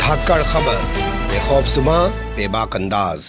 धाकड़ खबर बेखौफसमा बेबाक अंदाज।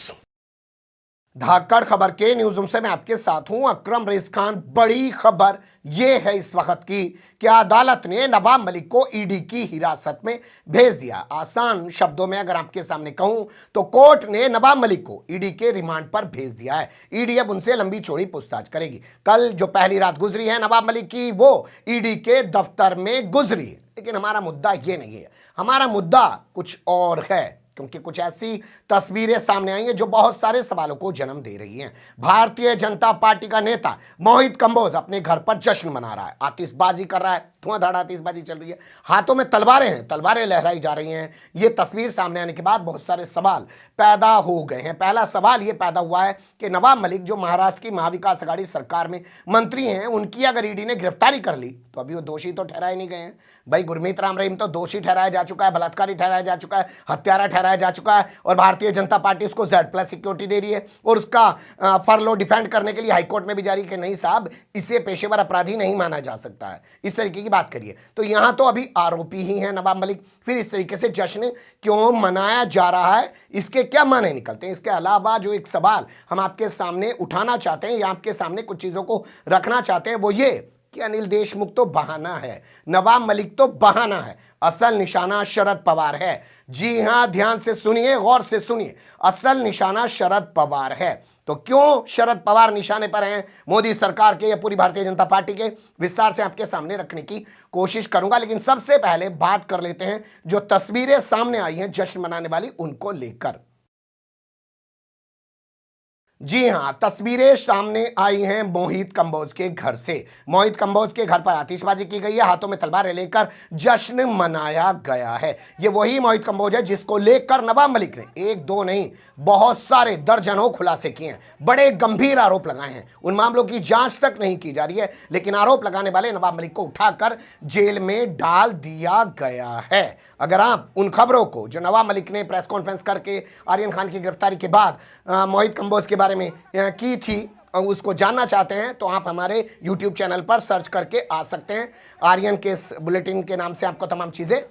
धाकड़ खबर के न्यूज रूम से मैं आपके साथ हूं अकरम रेस खान। बड़ी खबर यह है इस वक्त की कि अदालत ने नवाब मलिक को ईडी की हिरासत में भेज दिया। आसान शब्दों में अगर आपके सामने कहूं तो कोर्ट ने नवाब मलिक को ईडी के रिमांड पर भेज दिया है। ईडी अब उनसे लंबी चौड़ी पूछताछ करेगी। कल जो पहली रात गुजरी है नवाब मलिक की, वो ईडी के दफ्तर में गुजरी है। लेकिन हमारा मुद्दा ये नहीं है, हमारा मुद्दा कुछ और है, क्योंकि कुछ ऐसी तस्वीरें सामने आई हैं जो बहुत सारे सवालों को जन्म दे रही हैं। भारतीय जनता पार्टी का नेता मोहित कंबोज अपने घर पर जश्न मना रहा है, आतिशबाजी कर रहा है, धुआंधार आतिशबाजी चल रही है, हाथों में तलवारें हैं, तलवारें लहराई जा रही हैं। ये तस्वीर सामने आने के बाद बहुत सारे सवाल पैदा हो गए हैं। पहला सवाल ये पैदा हुआ है कि नवाब मलिक जो महाराष्ट्र की महाविकास आघाड़ी सरकार में मंत्री हैं, उनकी अगर ईडी ने गिरफ्तारी कर ली तो अभी वो दोषी तो ठहराए नहीं गए हैं। भाई गुरमीत राम रहीम तो दोषी ठहराया जा चुका है, बलात्कारी ठहराया जा चुका है, हत्यारा ठहराया जा चुका है, और भारतीय जनता पार्टी उसको Z+ सिक्योरिटी दे रही है और उसका फरलो डिफेंड करने के लिए हाईकोर्ट में भी जारी कि नहीं साहब, इसे पेशेवर अपराधी नहीं माना जा सकता है। इस तरीके की बात करिए तो यहां तो अभी आरोपी ही है नवाब मलिक। फिर इस तरीके से जश्न क्यों मनाया जा रहा है, इसके क्या माने निकलते हैं? इसके अलावा जो एक सवाल हम आपके सामने उठाना चाहते हैं या आपके सामने कुछ चीजों को रखना चाहते हैं वो ये कि अनिल देशमुख तो बहाना है, नवाब मलिक तो बहाना है, असल निशाना शरद पवार है। जी हां, ध्यान से सुनिए, गौर से सुनिए, असल निशाना शरद पवार है। तो क्यों शरद पवार निशाने पर हैं, मोदी सरकार के या पूरी भारतीय जनता पार्टी के, विस्तार से आपके सामने रखने की कोशिश करूंगा। लेकिन सबसे पहले बात कर लेते हैं जो तस्वीरें सामने आई हैं जश्न मनाने वाली, उनको लेकर। जी हां, तस्वीरें सामने आई हैं मोहित कंबोज के घर से। मोहित कंबोज के घर पर आतिशबाजी की गई है, हाथों में तलवारें लेकर जश्न मनाया गया है। ये वही मोहित कंबोज है जिसको लेकर नवाब मलिक ने एक दो नहीं बहुत सारे दर्जनों खुलासे किए हैं, बड़े गंभीर आरोप लगाए हैं। उन मामलों की जांच तक नहीं की जा रही है, लेकिन आरोप लगाने वाले नवाब मलिक को उठाकर जेल में डाल दिया गया है। अगर आप उन खबरों को जो नवाब मलिक ने प्रेस कॉन्फ्रेंस करके आर्यन खान की गिरफ्तारी के बाद मोहित कंबोज के बारे में की थी, उसको जानना चाहते हैं तो आप हमारे YouTube चैनल पर सर्च करके आ सकते हैं। आर्यन केस बुलेटिन के नाम से आपको तमाम चीज़ें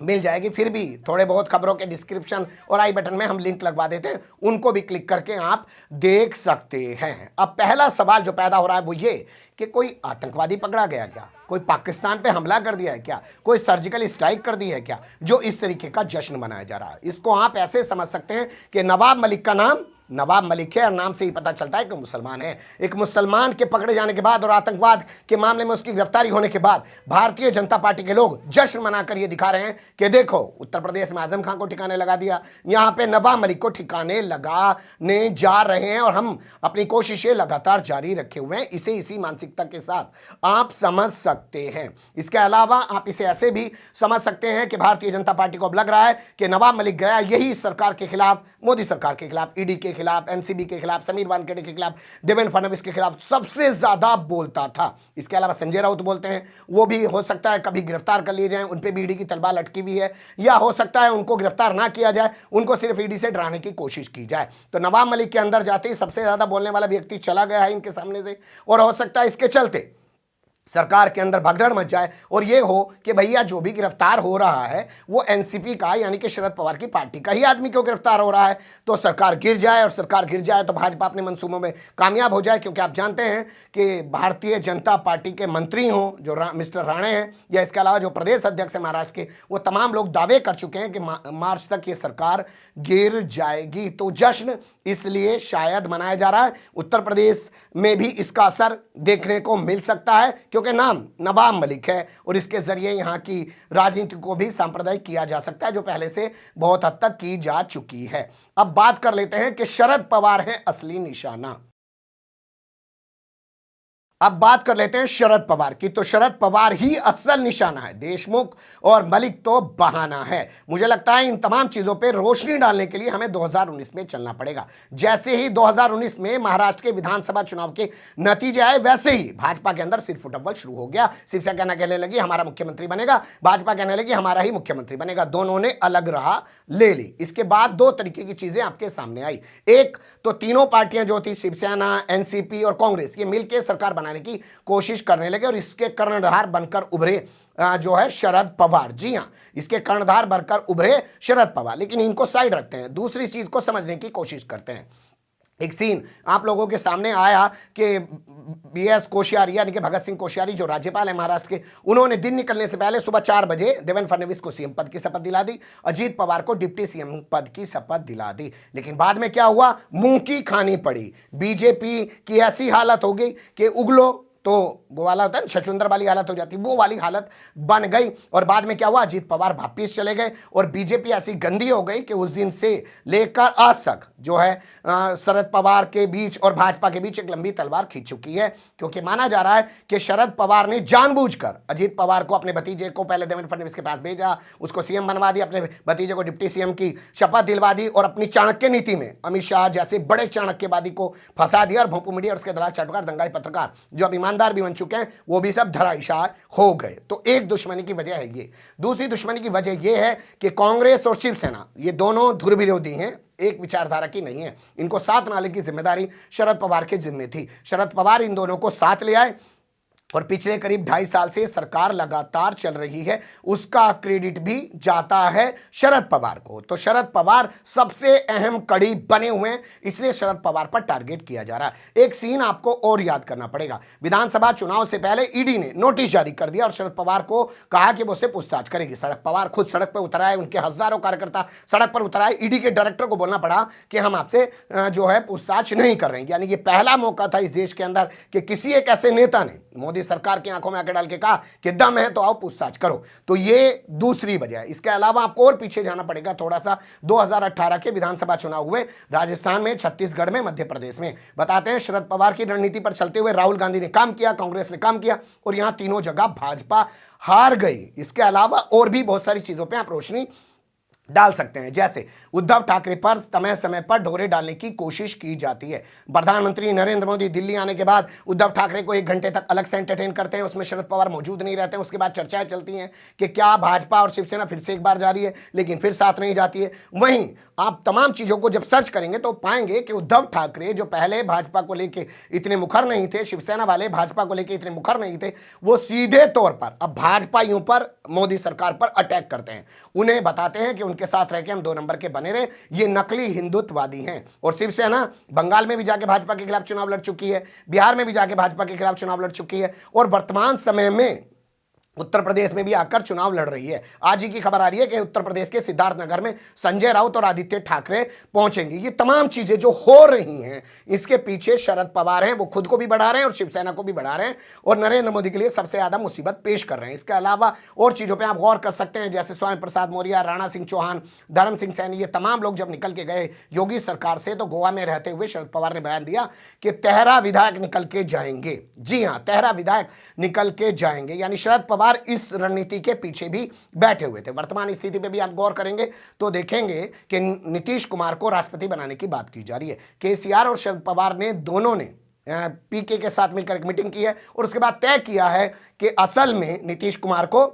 मिल जाएगी। फिर भी थोड़े बहुत खबरों के डिस्क्रिप्शन और आई बटन में हम लिंक लगवा देते हैं, उनको भी क्लिक करके आप देख सकते हैं। अब पहला सवाल जो पैदा हो रहा है वो ये कि कोई आतंकवादी पकड़ा गया क्या, कोई पाकिस्तान पे हमला कर दिया है क्या, कोई सर्जिकल स्ट्राइक कर दी है क्या, जो इस तरीके का जश्न मनाया जा रहा है। इसको आप ऐसे समझ सकते हैं कि नवाब मलिक का नाम नवाब मलिक है और नाम से ही पता चलता है कि मुसलमान है। एक मुसलमान के पकड़े जाने के बाद और आतंकवाद के मामले में उसकी गिरफ्तारी होने के बाद भारतीय जनता पार्टी के लोग जश्न मनाकर ये दिखा रहे हैं कि देखो उत्तर प्रदेश में आजम खान को ठिकाने लगा दिया, यहाँ पे नवाब मलिक को ठिकाने लगाने जा रहे हैं और हम अपनी कोशिशें लगातार जारी रखे हुए हैं। इसे इसी मानसिकता के साथ आप समझ सकते हैं। इसके अलावा आप इसे ऐसे भी समझ सकते हैं कि भारतीय जनता पार्टी को अब लग रहा है कि नवाब मलिक गया यही सरकार के खिलाफ, मोदी सरकार के खिलाफ, ईडी के खिलाफ, एनसीबी के खिलाफ, समीर वानखेड़े के खिलाफ, देवेंद्र फडणवीस के खिलाफ सबसे ज्यादा बोलता था। इसके अलावा संजय राउत बोलते हैं, वो भी हो सकता है कभी गिरफ्तार कर लिए जाएं, उन पे भी ईडी की तलवार लटकी हुई है, या हो सकता है उनको गिरफ्तार ना किया जाए, उनको सिर्फ ईडी से डराने की कोशिश की जाए। तो नवाब मलिक के अंदर जाते ही सबसे ज्यादा बोलने वाला व्यक्ति चला गया है इनके सामने से, और हो सकता है इसके चलते सरकार के अंदर भगदड़ मच जाए और ये हो कि भैया जो भी गिरफ्तार हो रहा है वो एनसीपी का यानी कि शरद पवार की पार्टी का ही आदमी क्यों गिरफ्तार हो रहा है, तो सरकार गिर जाए, और सरकार गिर जाए तो भाजपा अपने मंसूबों में कामयाब हो जाए। क्योंकि आप जानते हैं कि भारतीय जनता पार्टी के मंत्री हों जो मिस्टर राणे हैं, या इसके अलावा जो प्रदेश अध्यक्ष है महाराष्ट्र के, वो तमाम लोग दावे कर चुके हैं कि मार्च तक ये सरकार गिर जाएगी। तो जश्न इसलिए शायद मनाया जा रहा है। उत्तर प्रदेश में भी इसका असर देखने को मिल सकता है, क्योंकि नाम नवाब मलिक है और इसके जरिए यहाँ की राजनीति को भी सांप्रदायिक किया जा सकता है, जो पहले से बहुत हद तक की जा चुकी है। अब बात कर लेते हैं कि शरद पवार है असली निशाना। अब बात कर लेते हैं शरद पवार की। तो शरद पवार ही असल निशाना है, देशमुख और मलिक तो बहाना है। मुझे लगता है इन तमाम चीजों पे रोशनी डालने के लिए हमें 2019 में चलना पड़ेगा। जैसे ही 2019 में महाराष्ट्र के विधानसभा चुनाव के नतीजे आए, वैसे ही भाजपा के अंदर सिर फुटबॉल शुरू हो गया। शिवसेना कहने लगी हमारा मुख्यमंत्री बनेगा, भाजपा कहने लगी हमारा ही मुख्यमंत्री बनेगा। दोनों ने अलग राह ले ली। इसके बाद दो तरीके की चीजें आपके सामने आई। एक तो तीनों पार्टियां जो थी, शिवसेना, एनसीपी और कांग्रेस, ये मिलकर सरकार बनाने की कोशिश करने लगे और इसके कर्णधार बनकर उभरे जो है शरद पवार। जी हां, इसके कर्णधार बनकर उभरे शरद पवार। लेकिन इनको साइड रखते हैं, दूसरी चीज को समझने की कोशिश करते हैं। एक सीन आप लोगों के सामने आया कि बीएस कोश्यारी यानी कि भगत सिंह कोश्यारी जो राज्यपाल है महाराष्ट्र के, उन्होंने दिन निकलने से पहले सुबह 4 बजे देवेंद्र फडणवीस को सीएम पद की शपथ दिला दी, अजीत पवार को डिप्टी सीएम पद की शपथ दिला दी। लेकिन बाद में क्या हुआ, मुंह की खानी पड़ी। बीजेपी की ऐसी हालत हो गई कि उगलो तो वो वाला होता है, छछूंदर वाली हालत हो जाती, वो वाली हालत बन गई। और बाद में क्या हुआ, अजीत पवार वापिस चले गए और बीजेपी ऐसी गंदी हो गई कि उस दिन से लेकर आज तक जो है शरद पवार के बीच और भाजपा के बीच एक लंबी तलवार खींच चुकी है। क्योंकि माना जा रहा है कि शरद पवार ने जानबूझकर अजीत पवार को, अपने भतीजे को पहले देवेंद्र फडणवीस के पास भेजा, उसको सीएम बनवा दिया, अपने भतीजे को डिप्टी सीएम की शपथ दिलवा दी और अपनी चाणक्य नीति में अमित शाह जैसे बड़े चाणक्यवादी को फंसा दिया। और भोंपू मीडिया और उसके दलाल चटकार दंगाई पत्रकार जो अब ईमानदार भी बन चुके हैं, वो भी सब धराशायी हो गए। तो एक दुश्मनी की वजह है ये। दूसरी दुश्मनी की वजह यह है कि कांग्रेस और शिवसेना ये दोनों ध्रुव विरोधी हैं, एक विचारधारा की नहीं है। इनको साथ लाने की जिम्मेदारी शरद पवार के जिम्मे थी। शरद पवार इन दोनों को साथ ले आए और पिछले करीब 2.5 साल से सरकार लगातार चल रही है, उसका क्रेडिट भी जाता है शरद पवार को। तो शरद पवार सबसे अहम कड़ी बने हुए हैं, इसलिए शरद पवार पर टारगेट किया जा रहा है। एक सीन आपको और याद करना पड़ेगा। विधानसभा चुनाव से पहले ईडी ने नोटिस जारी कर दिया और शरद पवार को कहा कि वो उससे पूछताछ करेगी। शरद पवार खुद सड़क पर उतर आए, उनके हजारों कार्यकर्ता सड़क पर उतर आए। ईडी के डायरेक्टर को बोलना पड़ा कि हम आपसे जो है पूछताछ नहीं कर रहे हैं। यानी ये पहला मौका था इस देश के अंदर कि किसी एक ऐसे नेता ने मोदी सरकार की आंखों में आंखें डाल के कहा कि दम है तो आओ पूछताछ करो। तो ये दूसरी वजह है। इसके अलावा आपको और पीछे जाना पड़ेगा थोड़ा सा। 2018 के विधानसभा चुनाव हुए राजस्थान में, छत्तीसगढ़ में, मध्य प्रदेश में। बताते हैं शरद पवार की रणनीति पर चलते हुए राहुल गांधी ने काम किया, कांग्रेस ने काम किया और यहां तीनों जगह भाजपा हार गई। इसके अलावा और भी बहुत सारी चीजों पर आप रोशनी डाल सकते हैं। जैसे उद्धव ठाकरे पर समय समय पर ढोरे डालने की कोशिश की जाती है। प्रधानमंत्री नरेंद्र मोदी दिल्ली आने के बाद उद्धव ठाकरे को 1 घंटे तक अलग से एंटरटेन करते हैं, उसमें शरद पवार मौजूद नहीं रहते हैं। उसके बाद चर्चाएं चलती हैं कि क्या भाजपा और शिवसेना फिर से एक बार जा रही है, लेकिन फिर साथ नहीं जाती है। वहीं आप तमाम चीजों को जब सर्च करेंगे तो पाएंगे कि उद्धव ठाकरे जो पहले भाजपा को लेकर इतने मुखर नहीं थे, शिवसेना वाले भाजपा को लेकर इतने मुखर नहीं थे, वो सीधे तौर पर अब भाजपाइयों पर, मोदी सरकार पर अटैक करते हैं। उन्हें बताते हैं कि उनके साथ रह के हम 2 नंबर के बने रहे, ये नकली हिंदुत्ववादी हैं। और शिवसेना बंगाल में भी जाके भाजपा के खिलाफ चुनाव लड़ चुकी है, बिहार में भी जाके भाजपा के खिलाफ चुनाव लड़ चुकी है और वर्तमान समय में उत्तर प्रदेश में भी आकर चुनाव लड़ रही है। आज ही की खबर आ रही है कि उत्तर प्रदेश के सिद्धार्थनगर में संजय राउत और आदित्य ठाकरे पहुंचेंगे। ये तमाम चीजें जो हो रही हैं, इसके पीछे शरद पवार हैं। वो खुद को भी बढ़ा रहे हैं और शिवसेना को भी बढ़ा रहे हैं और नरेंद्र मोदी के लिए सबसे ज्यादा मुसीबत पेश कर रहे हैं। इसके अलावा और चीजों पर आप गौर कर सकते हैं, जैसे स्वामी प्रसाद मौर्य, राणा सिंह चौहान, धर्म सिंह सैनी, ये तमाम लोग जब निकल के गए योगी सरकार से, तो गोवा में रहते हुए शरद पवार ने बयान दिया कि तेहरा विधायक निकल के जाएंगे। जी हां, तेहरा विधायक निकल के जाएंगे। यानी शरद पवार इस रणनीति के पीछे भी बैठे हुए थे। वर्तमान स्थिति पे भी आप गौर करेंगे तो देखेंगे कि नीतीश कुमार को राष्ट्रपति बनाने की बात की जा रही है। केसीआर और शरद पवार ने दोनों ने पीके के साथ मिलकर एक मीटिंग की है और उसके बाद तय किया है कि असल में नीतीश कुमार को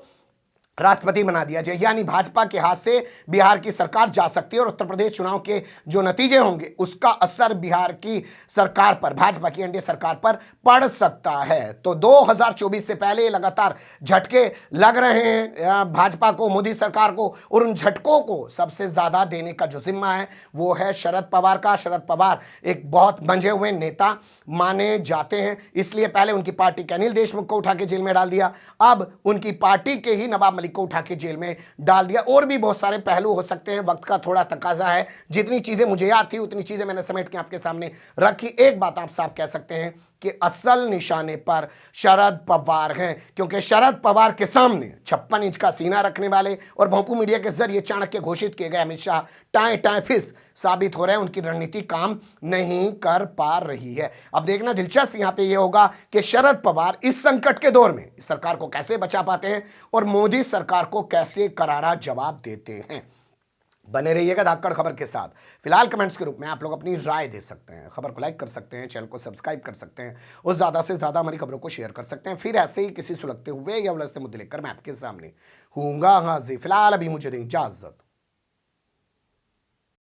राष्ट्रपति बना दिया जाए। यानी भाजपा के हाथ से बिहार की सरकार जा सकती है और उत्तर प्रदेश चुनाव के जो नतीजे होंगे उसका असर बिहार की सरकार पर, भाजपा की एनडीए सरकार पर पड़ सकता है। तो 2024 से पहले लगातार झटके लग रहे हैं भाजपा को, मोदी सरकार को, और उन झटकों को सबसे ज्यादा देने का जो जिम्मा है वो है शरद पवार का। शरद पवार एक बहुत मंझे हुए नेता माने जाते हैं, इसलिए पहले उनकी पार्टी के अनिल देशमुख को उठा के जेल में डाल दिया, अब उनकी पार्टी के ही नवाब मलिक को उठा के जेल में डाल दिया। और भी बहुत सारे पहलू हो सकते हैं, वक्त का थोड़ा तकाजा है। जितनी चीजें मुझे याद थी उतनी चीजें मैंने समेट के आपके सामने रखी। एक बात आप साफ कह सकते हैं कि असल निशाने पर शरद पवार हैं, क्योंकि शरद पवार के सामने 56 इंच का सीना रखने वाले और भोंपू मीडिया के जरिए चाणक्य घोषित किए गए अमित शाह टाए टाए फिस साबित हो रहे हैं। उनकी रणनीति काम नहीं कर पा रही है। अब देखना दिलचस्प यहां पे यह होगा कि शरद पवार इस संकट के दौर में इस सरकार को कैसे बचा पाते हैं और मोदी सरकार को कैसे करारा जवाब देते हैं। बने रहिएगा धाकड़ खबर के साथ। फिलहाल कमेंट्स के रूप में आप लोग अपनी राय दे सकते हैं, खबर को लाइक कर सकते हैं, चैनल को सब्सक्राइब कर सकते हैं और ज़्यादा से ज़्यादा हमारी खबरों को शेयर कर सकते हैं। फिर ऐसे ही किसी सुलगते हुए या उलझते मुद्दे लेकर मैं आपके सामने हूँगा हाजिर। फिलहाल अभी मुझे दें इजाज़त।